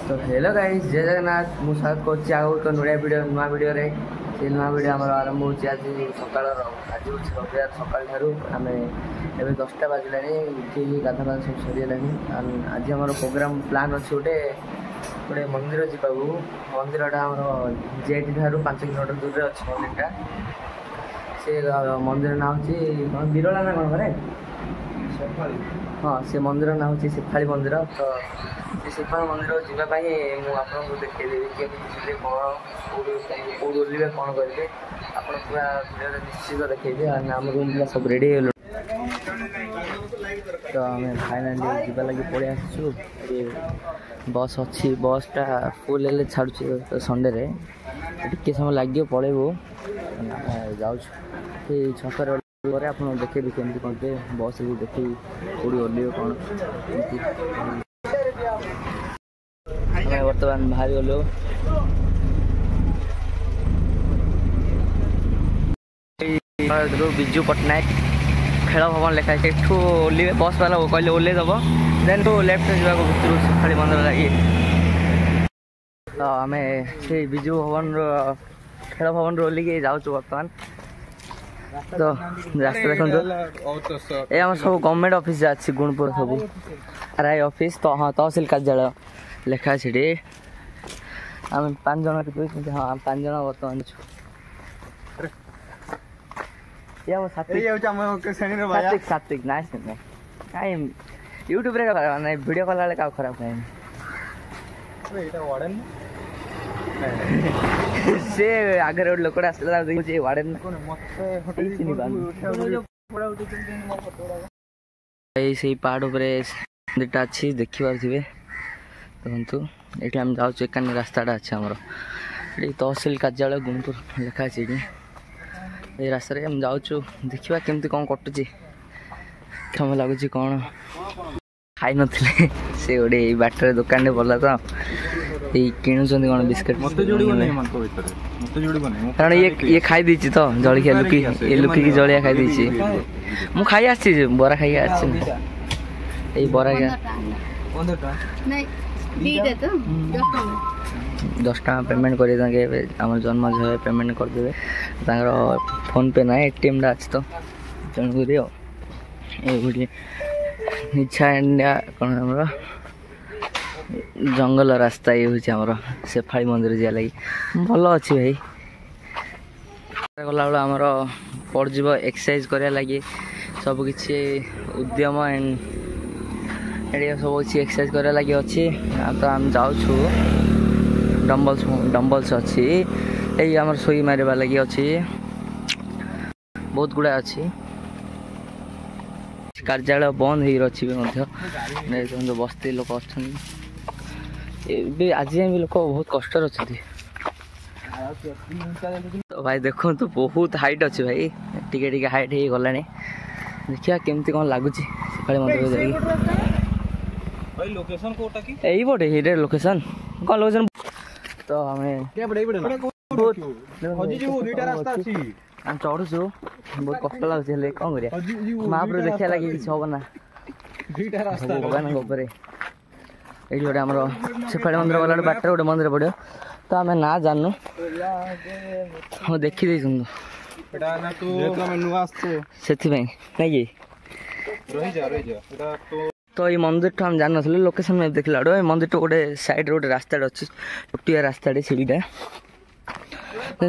तो hello guys जय जगन्नाथ मु स्वागत करछि आगो एक नुआ वीडियो रे से नुआ वीडियो हमर आरंभ होछि आज सकाळ आज रविवार सकाळ ठारू आमे एबे 10टा बाजलानी उठी गाधा सब सरियलानी आज हमर प्रोग्राम प्लान अछि गोटे गोटे मंदिर जिबाबू मंदिरटा हमर जेट ठारू 5 किलोमीटर दूर रे अछि मंदिरटा से मंदिर ना होछि बिरला ना कोन करे हाँ से मंदिर ना होछि शेफाली मंदिर तो शेफाली मंदिर जावाई मुझे देखदेवी केमी कौन ओल्वे कौन करेंगे आप पूरा भिडियो निश्चित देखिए आम रूम पूरा सब रेडी तो आम फाइनाली जावा लगे पड़े आसु बस अच्छी बसटा फुल हेल्ले छाड़ू तो संडे टे समय लगे पड़ेबू जाऊँ छकर आप देखेबी केमती कौन बस देखी कौड़ी ओल्वे कौन बर्तमान बाहर गलु विजु पट्टनायक खेल भवन लिखाई से ओल्वे बस वाला कहले ओल्ले दब देन तो लेफ्ट जावा भितर शेफाली मंदिर लगे तो आम से विजु भवन खेल भवन ओल्लिक जाऊँ बर्तमान तो रास्ता देखो ये आम सब गवर्नमेंट ऑफिस अच्छी गुणपुर सब आरआई ऑफिस तो हाँ तहसिल कार्यालय लिखा से आम 5 जन हाँ 5 जन बर्तमान सात्विक ना कहीं यूट्यूब रे वीडियो कला क्या खराब कहीं से आगे गोटे लोक आसला देखिए वार्डन से पहाड़ मंदिरटा अच्छी देखिपारे देखु ये आम जाऊँ एकानी रास्ताटा अच्छे आमर ये तहसिल कार्यालय गुणपुर लिखा ये रास्तार आम जाऊँ देखा केमती कौन कटुची समय लगुच कौन खाई नथिले से गोटे बाटर दुकान बोला तो ये किणुंट कौन बिस्किट कारण ये खाई देछि तो जलिया लुकी जलिया खाई देछि मु खाई आछि बरा खाई आछि ए बरा 10 टका पेमेंट कर आम जन्म झे पेमेंट करदे फोन पे ना एटीएम अच्छी तो तेणुक ये इच्छा इंडिया कौन आम जंगल रास्ता ये हूँ आमर शेफाली मंदिर जा लगी भल अच्छी भाई गला बेला आमर पड़ज एक्सरसाइज करा लगी सबकि उद्यम एंड ये सब किसी एक्सरसाइज करा लगी अच्छी तो आम जाऊँ डम्बल्स अच्छी ये आमर सोई मारिबा लगी अच्छी बहुत गुड़ा अच्छी कार्यालय बंद हो बस्ती लोक अच्छा आज भी लोक बहुत कष्ट अच्छा तो भाई देखो तो बहुत हाइट अच्छे भाई टिके हाइट हो गला देखिए केमती कौन लगुच शेफाली मंदिर यही पटे ये लोकेशन कौन लोकेशन तो हमें चढ़ुचु बहुत कष्ट लगुच कौन कर महापुर देखा लगे किसी हम ना भगवान ये गोटे आम शेफाली मंदिर गला बाटर गोटे मंदिर पड़ो तो आम ना जानू हाँ देखी से तो ये मंदिर तो हम जान ना लोकेशन में देखला ये मंदिर तो गोटे साइड गोटे रास्ता अच्छी छुटिया रास्ता सीढ़ीटा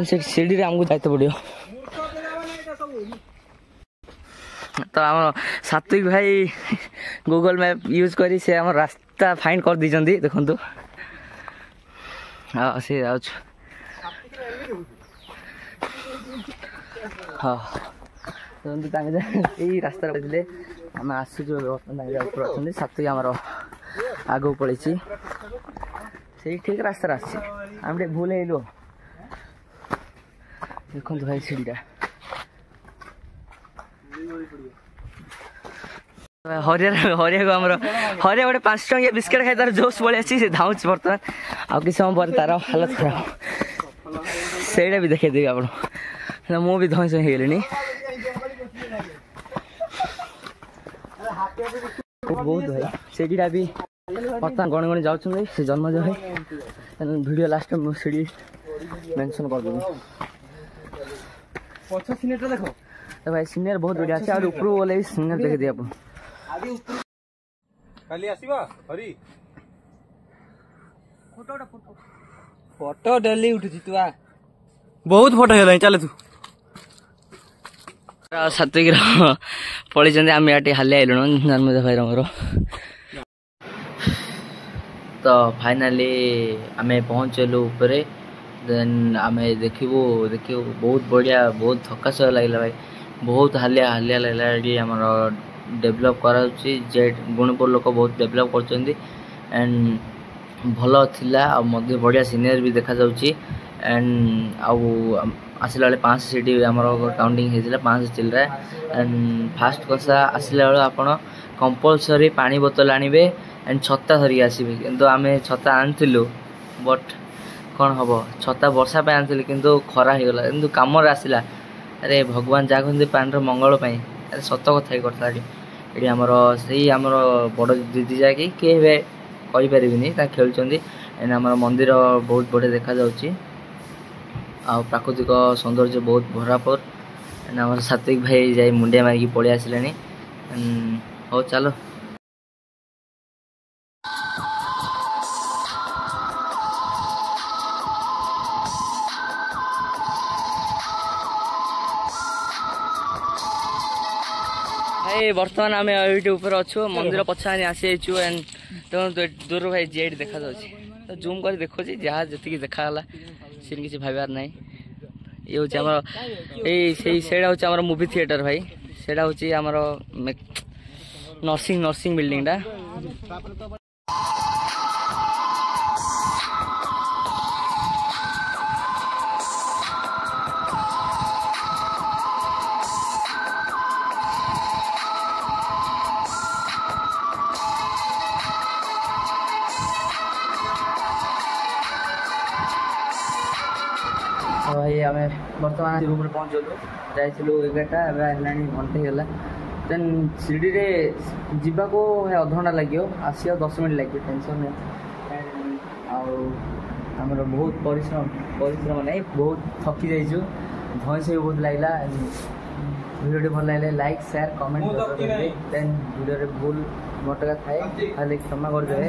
से सीढ़ी आमको जाते पड़ो तो आम सात्विक भाई गूगल मैप यूज करी से आम रास्ता फाइंड कर दी देखु हाँ से जाऊँ हाँ यही रास्ता पड़े आम आसुचु ऊपर अच्छे सात्विक आमर आगे पड़े से ठीक रास्ता आम भूल हेलु देखो भाई सीढ़ीटा हरिया हरिया गोटे 5 टंकिया बिस्किट खाई तार जोश पड़े से धाऊँ बर्तमान आ कि समय पर तार हालत खराब से भी देखदेवी आप मुझे धई सही गली बहुत भाई से भी ବର୍ତ୍ତମାନ ଗଣି ଗଣି ଯାଉଛନ୍ତି ସେ ଜନ୍ମଜ ଭାଇ ଭିଡ଼ିଓ ଲାଷ୍ଟ ସିଡ଼ି ମେନସନ୍ କରିଦେବି। ପଛ ସିନେଟା ଦେଖ ଭାଇ ସିନିୟର ବହୁତ ବଢ଼ିଆ ଅଛି ଆଉ ଉପରକୁ ଗଲେ ବି ସିନିୟର ଦେଖିଦିଏ ଆପଣ କାଲି ଆସିବା ହରି ଫଟୋ ଡେଲି ଉଠୁଛି ତୁ ବହୁତ ଫଟୋ ହେଇଗଲାଣି ଚାଲେ ତୁ ସାତ୍ଵିକର ପଳେଇଛନ୍ତି ଆମେ ଏଠି ହାଲିଆ ଆଇଲୁଣୁ ଜନ୍ମଜ ଭାଇର ମୋର। ତ ଫାଇନାଲି ଆମେ ପହଞ୍ଚିଲୁ ଉପରେ ଦେନ୍ ଆମେ ଦେଖିବୁ ବହୁତ ବଢ଼ିଆ ବହୁତ ଥକାସ ଲାଗିଲା ଭାଇ ବହୁତ ହାଲିଆ ଲାଗିଲା। ଏଠି ଆମର ଡେଭଲପ୍ କରାଯାଉଛି ଜେଟ୍ ଗୁଣପୁର ଲୋକ ବହୁତ ଡେଭଲପ୍ କରୁଛନ୍ତି ଆଣ୍ଡ ଭଲ ଥିଲା ଆଉ ମଧ୍ୟ ବଢ଼ିଆ ସିନିୟର ବି ଦେଖାଯାଉଛି ଆଣ୍ଡ ଆଉ ଆସିଲା ବେଳେ 5 ସିଟି ଆମର କାଉଣ୍ଟିଂ ହେଇଥିଲା 5 ଚିଲରେ ଆଣ୍ଡ ଫାଷ୍ଟ କଥା ଆସିଲା ବେଳେ ଆପଣ କମ୍ପଲସରି ପାଣି ବୋତଲ ଆଣିବେ ଆଣ୍ଡ ଛତା ଧରିକି ଆସିବେ କିନ୍ତୁ ଆମେ ଛତା ଆଣିଥିଲୁ ବଟ୍ କ'ଣ ହେବ ଛତା ବର୍ଷା ପାଇଁ ଆଣିଥିଲି କିନ୍ତୁ ଖରା ହେଇଗଲା କିନ୍ତୁ କାମରେ ଆସିଲା। ଆରେ ଭଗବାନ ଯାହା କହନ୍ତି ପାଣିର ମଙ୍ଗଳ ପାଇଁ ଆରେ ସତ କଥା ହେଇ କଥା ଏଠି ଆମର ସେଇ ଆମର ବଡ଼ ଦିଦି ଯାକି କିଏ ଏବେ କହିପାରିବିନି ତା ଖେଳୁଛନ୍ତି ଏଣ୍ଡ ଆମର ମନ୍ଦିର ବହୁତ ବଢ଼ିଆ ଦେଖାଯାଉଛି ଆଉ ପ୍ରାକୃତିକ ସୌନ୍ଦର୍ଯ୍ୟ ବହୁତ ଭରାପୁର ଏଣ୍ଡ ଆମର ସାତ୍ଵିକ ଭାଇ ଯାଇ ମୁଣ୍ଡିଆ ମାରିକି ପଳେଇ ଆସିଲେଣି। ହଉ ଚାଲ ଭାଇ ବର୍ତ୍ତମାନ ଆମେ ଏଇଠି ଉପରେ ଅଛୁ ମନ୍ଦିର ପଛାଣି ଆସିଯାଇଛୁ ଏଣ୍ଡ ଦୂରରୁ ଭାଇ ଜେଟ୍ ଦେଖାଯାଉଛି ତ ଜୁମ୍ କରି ଦେଖୁଛି ଯାହା ଯେତିକି ଦେଖାଗଲା ସେଠି କିଛି ଭାବିବାର ନାହିଁ। ଇଏ ହେଉଛି ଆମର ସେଇଟା ହେଉଛି ଆମର ମୁଭି ଥିଏଟର ଭାଇ ସେଇଟା ହେଉଛି ଆମର ନର୍ସିଂ ବିଲ୍ଡିଂଟା। ଭାଇ ଆମେ ବର୍ତ୍ତମାନ ରୁମ୍ରେ ପହଞ୍ଚିଲୁ ଯାଇଥିଲୁ 11ଟା ଏବେ ହେଲାଣି ଘଣ୍ଟେ ହେଇଗଲା ଦେନ୍ ସିଡ଼ିରେ ଯିବାକୁ ଅଧଘଣ୍ଟା ଲାଗିବ ଆସିବା 10 ମିନିଟ୍ ଲାଗିବ ଟେନସନ୍ ନାହିଁ ଆଉ ଆମର ବହୁତ ପରିଶ୍ରମ ନାହିଁ ବହୁତ ଥକି ଯାଇଛୁ ଭଏସ୍ ବି ବହୁତ ଲାଗିଲା ଭିଡ଼ିଓଟି ଭଲ ଲାଗିଲେ ଲାଇକ୍ ସେୟାର କମେଣ୍ଟ ଦେନ୍ ଭିଡ଼ିଓରେ ଭୁଲ ମୋଟକା ଥାଏ ତାହେଲେ କ୍ଷମା କରିଦେବେ।